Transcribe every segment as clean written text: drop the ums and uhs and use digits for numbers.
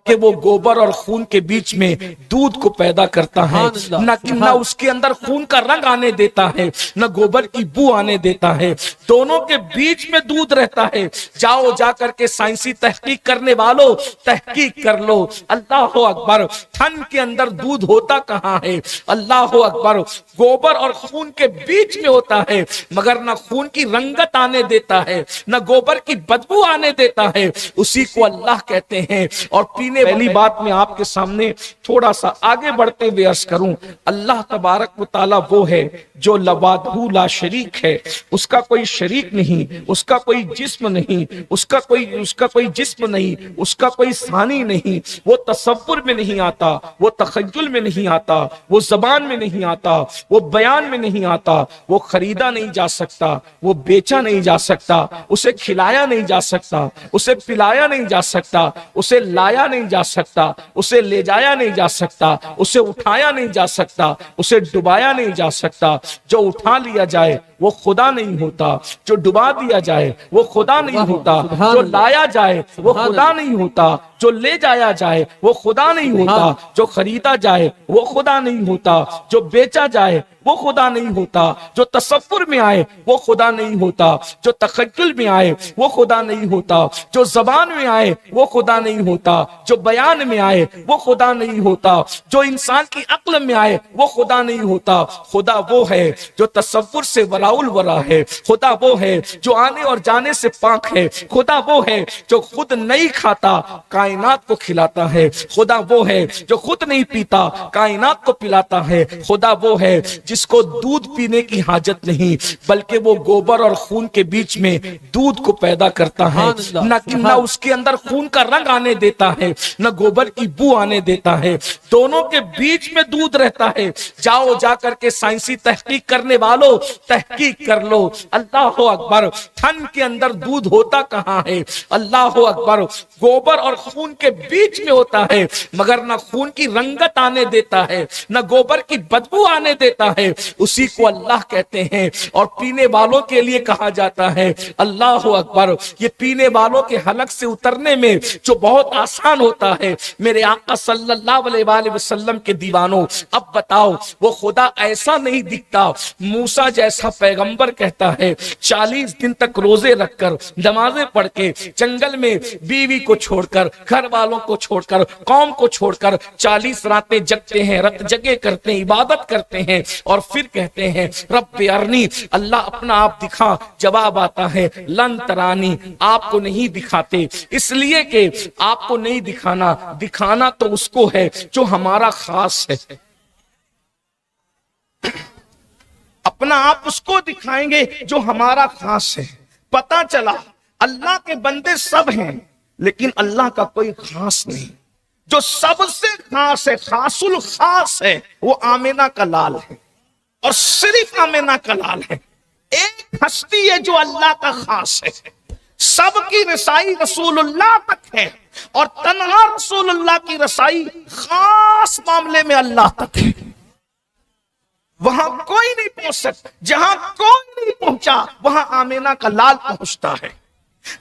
بلکہ وہ گوبر اور خون کے بیچ میں دودھ کو پیدا کرتا ہے، نہ اس کے اندر خون کا رنگ آنے دیتا ہے، نہ گوبر کی بو آنے دیتا ہے، دونوں کے بیچ میں دودھ رہتا ہے۔ جاؤ جا کر کے سائنسی تحقیق کرنے والوں تحقیق کر لو، اللہ اکبر، تھن کے اندر دودھ ہوتا کہاں ہے؟ اللہ اکبر، گوبر اور خون کے بیچ میں ہوتا ہے، مگر نہ خون کی رنگت آنے دیتا ہے، نہ گوبر کی بدبو آنے دیتا ہے، اسی کو اللہ کہتے ہیں۔ اور پینے والی بات میں آپ کے سامنے تھوڑا سا آگے بڑھتے ہوئے عرض کروں، اللہ تبارک و تعالی وہ ہے جو لوحدہ لا شریک ہے، اس کا کوئی شریک نہیں، اس کا کوئی جسم نہیں، اس کا کوئی جسم نہیں، اس کا کوئی ثانی نہیں، وہ تصور میں نہیں آتا، وہ تخیل میں نہیں آتا، وہ زبان میں نہیں آتا، وہ بیان میں نہیں آتا، وہ خریدا نہیں جا سکتا، وہ بیچا نہیں جا سکتا، اسے کھلایا نہیں جا سکتا، اسے پلایا نہیں جا سکتا، اسے لایا نہیں جا سکتا، اسے لے جایا نہیں جا سکتا، اسے اٹھایا نہیں جا سکتا، اسے ڈبایا نہیں جا سکتا۔ جو اٹھا لیا جائے وہ خدا نہیں ہوتا، جو ڈبا دیا جائے وہ خدا نہیں ہوتا، جو لایا جائے وہ خدا نہیں ہوتا، جو لے جایا جائے وہ خدا نہیں ہوتا، جو خریدا جائے وہ خدا نہیں ہوتا، جو بیچا جائے وہ خدا نہیں ہوتا، جو تصور میں آئے وہ خدا نہیں ہوتا، جو تخیل میں آئے وہ خدا نہیں ہوتا، جو زبان میں آئے وہ خدا نہیں ہوتا، جو بیان میں آئے وہ خدا نہیں ہوتا، جو انسان کی عقل میں آئے وہ خدا نہیں ہوتا۔ خدا وہ ہے جو تصور سے وراء الورا ہے، خدا وہ ہے جو آنے اور جانے سے پاک ہے، خدا وہ ہے جو خود نہیں کھاتا کائنات کو کھلاتا ہے، خدا وہ ہے جو خود نہیں پیتا کائنات کو پلاتا ہے، خدا وہ ہے جس کو دودھ پینے کی حاجت نہیں، بلکہ وہ گوبر اور خون کے بیچ میں دودھ کو پیدا کرتا ہے، نہ اس کے اندر خون کا رنگ آنے دیتا ہے، نہ گوبر کی بو آنے دیتا ہے، دونوں کے بیچ میں دودھ رہتا ہے۔ جاؤ جا کر کے سائنسی تحقیق کرنے والوں تحقیق کر لو، اللہ اکبر، تھن کے اندر دودھ ہوتا کہاں ہے؟ اللہ اکبر، گوبر اور خون کے بیچ میں ہوتا ہے، مگر نہ خون کی رنگت آنے دیتا ہے، نہ گوبر کی بدبو آنے دیتا ہے، اسی کو اللہ کہتے ہیں۔ اور پینے والوں کے لیے کہا جاتا ہے، اللہ اکبر، یہ پینے والوں کے حلق سے اترنے میں جو بہت آسان ہوتا ہے، میرے آقا صلی اللہ علیہ وآلہ وسلم کے دیوانوں، اب بتاؤ وہ خدا ایسا نہیں دکھتا۔ موسیٰ جیسا پیغمبر کہتا ہے 40 دن تک روزے رکھ کر، نمازیں پڑھ کے، جنگل میں بیوی کو چھوڑ کر، گھر والوں کو چھوڑ کر، قوم کو چھوڑ کر 40 راتیں جگتے ہیں، رت جگے کرتے ہیں، عبادت کرتے ہیں، اور پھر کہتے ہیں رب ارنی، اللہ اپنا آپ دکھا۔ جواب آتا ہے لن ترانی، آپ کو نہیں دکھاتے، اس لیے کہ آپ کو نہیں دکھانا، دکھانا تو اس کو ہے جو ہمارا خاص ہے، اپنا آپ اس کو دکھائیں گے جو ہمارا خاص ہے۔ پتا چلا اللہ کے بندے سب ہیں لیکن اللہ کا کوئی خاص نہیں، جو سب سے خاص ہے، خاص الخاص ہے، وہ آمنہ کا لال ہے، اور صرف آمنہ کا لال ہے۔ ایک ہستی ہے جو اللہ کا خاص ہے، سب کی رسائی رسول اللہ تک ہے، اور تنہا رسول اللہ کی رسائی خاص معاملے میں اللہ تک ہے۔ وہاں کوئی نہیں پہنچ سکتا، جہاں کوئی نہیں پہنچا وہاں آمنہ کا لال پہنچتا ہے،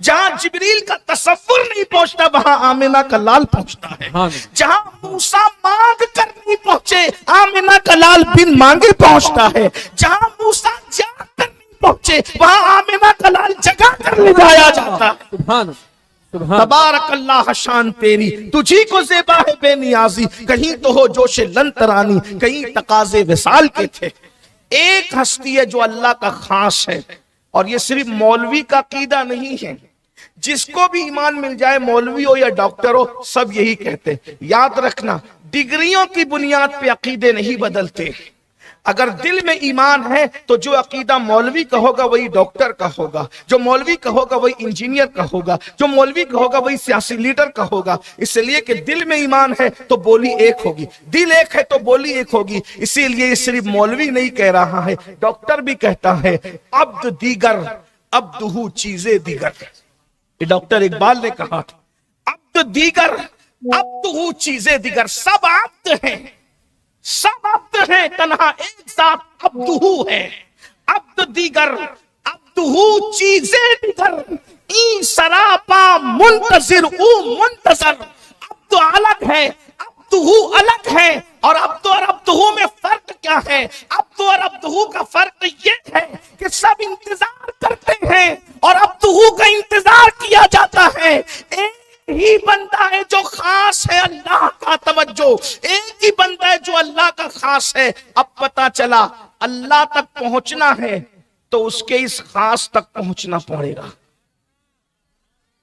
جہاں جبریل کا تصور نہیں پہنچتا وہاں آمنہ کا لال پہنچتا ہے، جہاں موسیٰ مانگ کر نہیں پہنچے آمنہ کا لال بن مانگے پہنچتا ہے، جہاں موسیٰ جا کر نہیں پہنچے وہاں آمنہ کا لال جگا کر لے جایا جاتا ہے۔ تبارک اللہ شان تیری، تجھی کو زیبا ہے بے نیازی، کہیں تو ہو جوش لن ترانی، کہیں تقاضے وصال کے تھے۔ ایک ہستی ہے جو اللہ کا خاص ہے، اور یہ صرف مولوی کا عقیدہ نہیں ہے، جس کو بھی ایمان مل جائے، مولوی ہو یا ڈاکٹر ہو، سب یہی کہتے ہیں۔ یاد رکھنا، ڈگریوں کی بنیاد پہ عقیدے نہیں بدلتے، اگر دل میں ایمان ہے تو جو عقیدہ مولوی کا ہوگا وہی ڈاکٹر کا ہوگا، جو مولوی کا ہوگا وہی انجینئر کا ہوگا، جو مولوی کا ہوگا وہی سیاسی لیڈر کا ہوگا، اس لیے کہ دل میں ایمان ہے تو بولی ایک ہوگی، دل ایک ہے تو بولی ایک ہوگی۔ اسی لیے یہ صرف مولوی نہیں کہہ رہا ہے، ڈاکٹر بھی کہتا ہے عبد دیگر عبدہو چیزیں دیگر، یہ ڈاکٹر اقبال نے کہا تھا، عبد دیگر عبدہو چیزیں دیگر، سب عبد ہیں، سب عبد ہیں، تنہا ایک ذات عبدہو ہے، عبد دیگر عبدہو چیزیں دیگر، این سراپا منتظر او منتظر، عبد ہے، عبدہ الگ ہے، اور عبد اور عبدہ میں فرق کیا ہے؟ عبد اور عبدہ کا فرق یہ ہے کہ سب انتظار کرتے ہیں اور عبدہ کا انتظار کیا جاتا ہے۔ ایک ہی بندہ ہے جو خاص ہے اللہ کا، توجہ، ایک ہی بندہ ہے جو اللہ کا خاص ہے۔ اب پتا چلا اللہ تک پہنچنا ہے تو اس کے اس خاص تک پہنچنا پڑے گا۔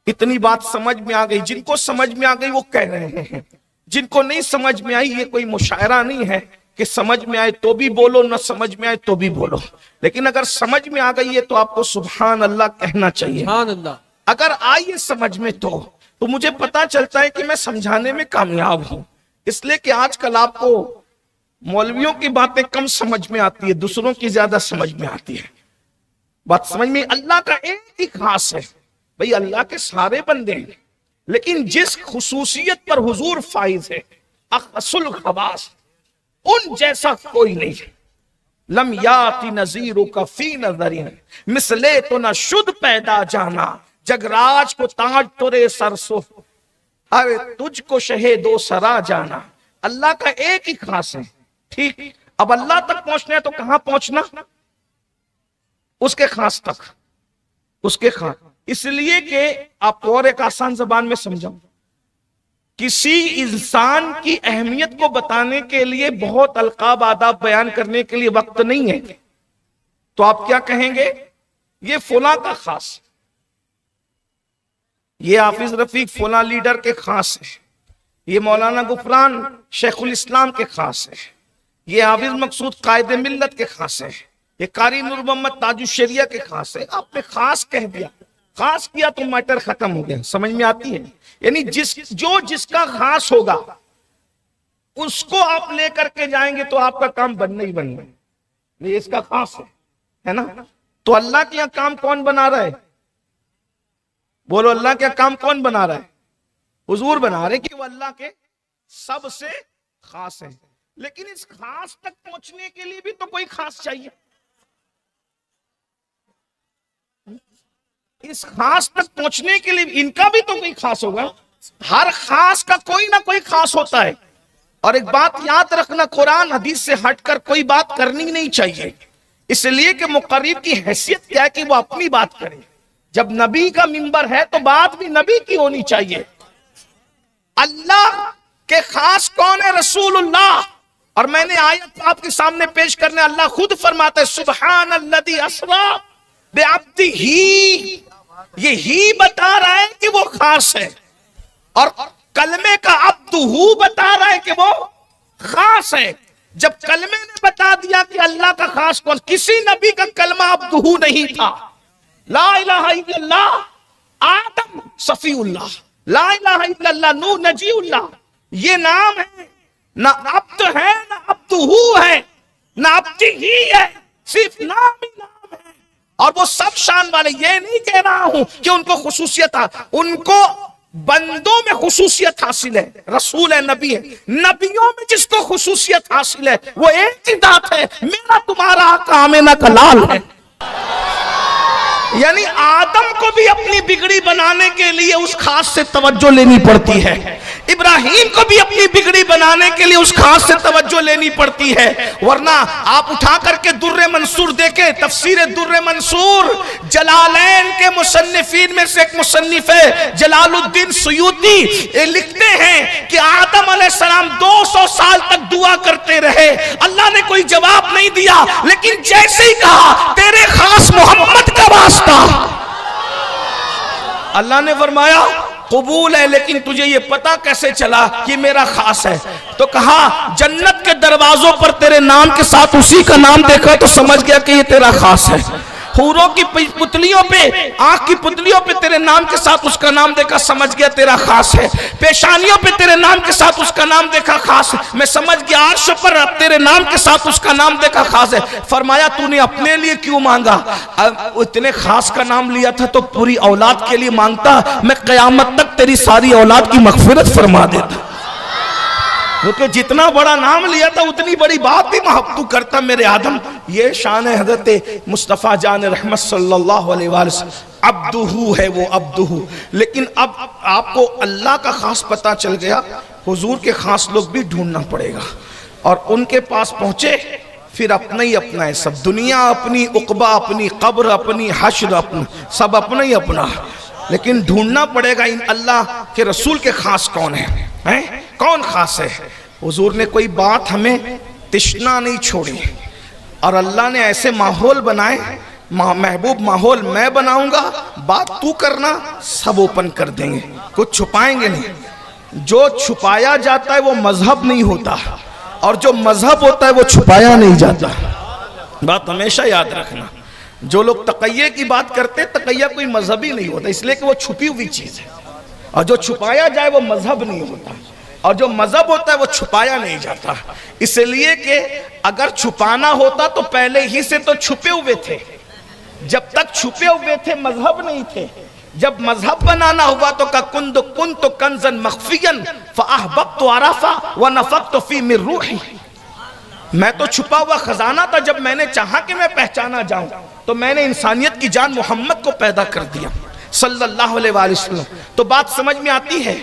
اتنی بات سمجھ میں آ گئی؟ جن کو سمجھ میں آ گئی وہ کہہ رہے ہیں، جن کو نہیں سمجھ میں آئی، یہ کوئی مشاعرہ نہیں ہے کہ سمجھ میں آئے تو بھی بولو، نہ سمجھ میں آئے تو بھی بولو، لیکن اگر سمجھ میں آ گئی ہے تو آپ کو سبحان اللہ کہنا چاہیے۔ سبحان اللہ۔ اگر آئیے سمجھ میں تو مجھے پتا چلتا ہے کہ میں سمجھانے میں کامیاب ہوں، اس لیے کہ آج کل آپ کو مولویوں کی باتیں کم سمجھ میں آتی ہے، دوسروں کی زیادہ سمجھ میں آتی ہے۔ بات سمجھ میں، اللہ کا ایک ہی خاص ہے بھئی، اللہ کے سارے بندے ہیں، لیکن جس خصوصیت پر حضور فائز ہے، اخص الخواص، ان جیسا کوئی نہیں ہے۔ لم یاتی نظیرک فی نظرین، مثلے تو نہ شد پیدا جانا، جگراج کو تاج ترے سرسو، ارے تجھ کو شہ دو سرا جانا۔ اللہ کا ایک ہی خاص ہے، ٹھیک؟ اب اللہ تک پہنچنا ہے تو کہاں پہنچنا؟ اس کے خاص تک، اس کے خاص، اس لیے کہ آپ اور ایک آسان زبان میں سمجھاؤں، کسی انسان کی اہمیت کو بتانے کے لیے بہت القاب آداب بیان کرنے کے لیے وقت نہیں ہے، تو آپ کیا کہیں گے؟ یہ فلاں کا خاص، یہ حافظ رفیق فلاں لیڈر کے خاص ہے، یہ مولانا غفران شیخ الاسلام کے خاص ہے، یہ حافظ مقصود قائد ملت کے خاص ہے، یہ قاری نور محمد تاج الشریعہ کے خاص ہے۔ آپ نے خاص کہہ دیا، خاص کیا تو میٹر ختم ہو گیا۔ سمجھ میں آتی ہے؟ یعنی جس کا خاص ہوگا اس کو آپ لے کر کے جائیں گے تو آپ کا کام بننا ہی بننا ہے، یہ اس کا خاص ہے نا؟ تو اللہ کے یہاں کام کون بنا رہا ہے؟ بولو، اللہ کے کام کون بنا رہا ہے؟ حضور بنا رہے کہ وہ اللہ کے سب سے خاص ہیں، لیکن اس خاص تک پہنچنے کے لیے بھی تو کوئی خاص چاہیے۔ اس خاص تک پہنچنے کے لیے ان کا بھی تو کوئی خاص ہوگا، ہر خاص کا کوئی نہ کوئی خاص ہوتا ہے۔ اور ایک بات یاد رکھنا، قرآن حدیث سے ہٹ کر کوئی بات کرنی نہیں چاہیے، اس لیے کہ مقرب کی حیثیت کیا ہے کہ وہ اپنی بات کرے۔ جب نبی کا منبر ہے تو بات بھی نبی کی ہونی چاہیے۔ اللہ کے خاص کون ہے؟ رسول اللہ۔ اور میں نے آیت آپ کے سامنے پیش کرنے، اللہ خود فرماتا ہے سبحان الذی اسری بعبدہ، یہ ہی بتا رہا ہے کہ وہ خاص ہے، اور کلمے کا عبدہ بتا رہا ہے کہ وہ خاص ہے۔ جب کلمے نے بتا دیا کہ اللہ کا خاص کون، کسی نبی کا کلمہ عبدہ نہیں تھا۔ لا الہ الا اللہ آدم صفی اللہ، لا الہ الا اللہ نوح نجی اللہ، یہ نام ہے، نہ عبد ہے نہ عبدہ ہے نہ عبدہ ہی ہے، صرف نام ہی نام ہے۔ اور وہ سب شان والے، یہ نہیں کہہ رہا ہوں کہ ان کو خصوصیت، ان کو بندوں میں خصوصیت حاصل ہے، رسول ہے، نبی ہے، نبیوں میں جس کو خصوصیت حاصل ہے وہ ایک ہی ذات ہے، میرا تمہارا آقا آمنہ کا لال ہے۔ یعنی آدم کو بھی اپنی بگڑی بنانے کے لیے اس خاص سے توجہ لینی پڑتی ہے، ابراہیم کو بھی اپنی بگڑی بنانے کے لیے اس خاص سے توجہ لینی پڑتی ہے، ورنہ آپ اٹھا کر کے در منصور دیکھیں، تفسیر در منصور، جلالین کے مصنفین میں سے ایک مصنف ہے جلال الدین سیوطی، یہ لکھتے ہیں کہ آدم علیہ السلام 200 سال تک دعا کرتے رہے، اللہ نے کوئی جواب نہیں دیا، لیکن جیسے ہی کہا تیرے خاص محمد کا واسطہ، اللہ نے فرمایا قبول ہے، لیکن تجھے یہ پتا کیسے چلا کہ میرا خاص ہے؟ تو کہا جنت کے دروازوں پر تیرے نام کے ساتھ اسی کا نام دیکھا تو سمجھ گیا کہ یہ تیرا خاص ہے۔ حوروں کی پتلیوں پہ، آنکھ کی پتلیوں پہ تیرے نام کے ساتھ اس کا نام دیکھا، سمجھ گیا تیرا خاص ہے۔ پیشانیوں پہ تیرے نام کے ساتھ اس کا نام دیکھا، خاص ہے۔ میں سمجھ گیا عرش پر تیرے نام کے ساتھ اس کا نام دیکھا، خاص ہے۔ فرمایا تو نے اپنے لیے کیوں مانگا؟ اتنے خاص کا نام لیا تھا تو پوری اولاد کے لیے مانگتا، میں قیامت تک تیری ساری اولاد کی مغفرت فرما دیتا۔ کیونکہ جتنا بڑا نام لیا تھا اتنی بڑی بات بھی محبت کرتا میرے آدم. یہ شان ہے حضرت مصطفیٰ جان رحمت صلی اللہ علیہ وسلم. عبدہو ہے وہ، عبدہو. لیکن اب آپ کو اللہ کا خاص پتہ چل گیا، حضور کے خاص لوگ بھی ڈھونڈنا پڑے گا. اور ان کے پاس پہنچے پھر اپنا ہی اپنا ہے سب. دنیا اپنی، عقبہ اپنی، قبر اپنی، حشر اپنا، سب اپنا ہی اپنا. لیکن ڈھونڈنا پڑے گا ان اللہ کے رسول کے خاص کون ہیں، کون خاص ہے. حضور نے کوئی بات ہمیں تشنا نہیں چھوڑی، اور اللہ نے ایسے ماحول بنائے، محبوب ماحول میں بناؤں گا، بات تو کرنا، سب اوپن کر دیں گے، کچھ چھپائیں گے نہیں. جو چھپایا جاتا ہے وہ مذہب نہیں ہوتا، اور جو مذہب ہوتا ہے وہ چھپایا نہیں جاتا. بات ہمیشہ یاد رکھنا. جو لوگ تقیہ کی بات کرتے، تقیہ کوئی مذہبی نہیں ہوتا، اس لیے کہ وہ چھپی ہوئی چیز ہے. اور جو چھپایا جائے وہ مذہب نہیں ہوتا، اور جو مذہب ہوتا ہے وہ چھپایا نہیں جاتا. اس لیے کہ اگر چھپانا ہوتا تو پہلے ہی سے تو چھپے ہوئے تھے. جب تک چھپے ہوئے تھے مذہب نہیں تھے. جب مذہب بنانا ہوا تو کنت کنزا مخفیا فاحببت عرفا ونفخت فی من روحی. میں تو چھپا ہوا خزانہ تھا، جب میں نے چاہا کہ میں پہچانا جاؤں تو میں نے انسانیت کی جان محمد کو پیدا کر دیا صلی اللہ علیہ وآلہ وسلم. تو بات سمجھ میں آتی ہے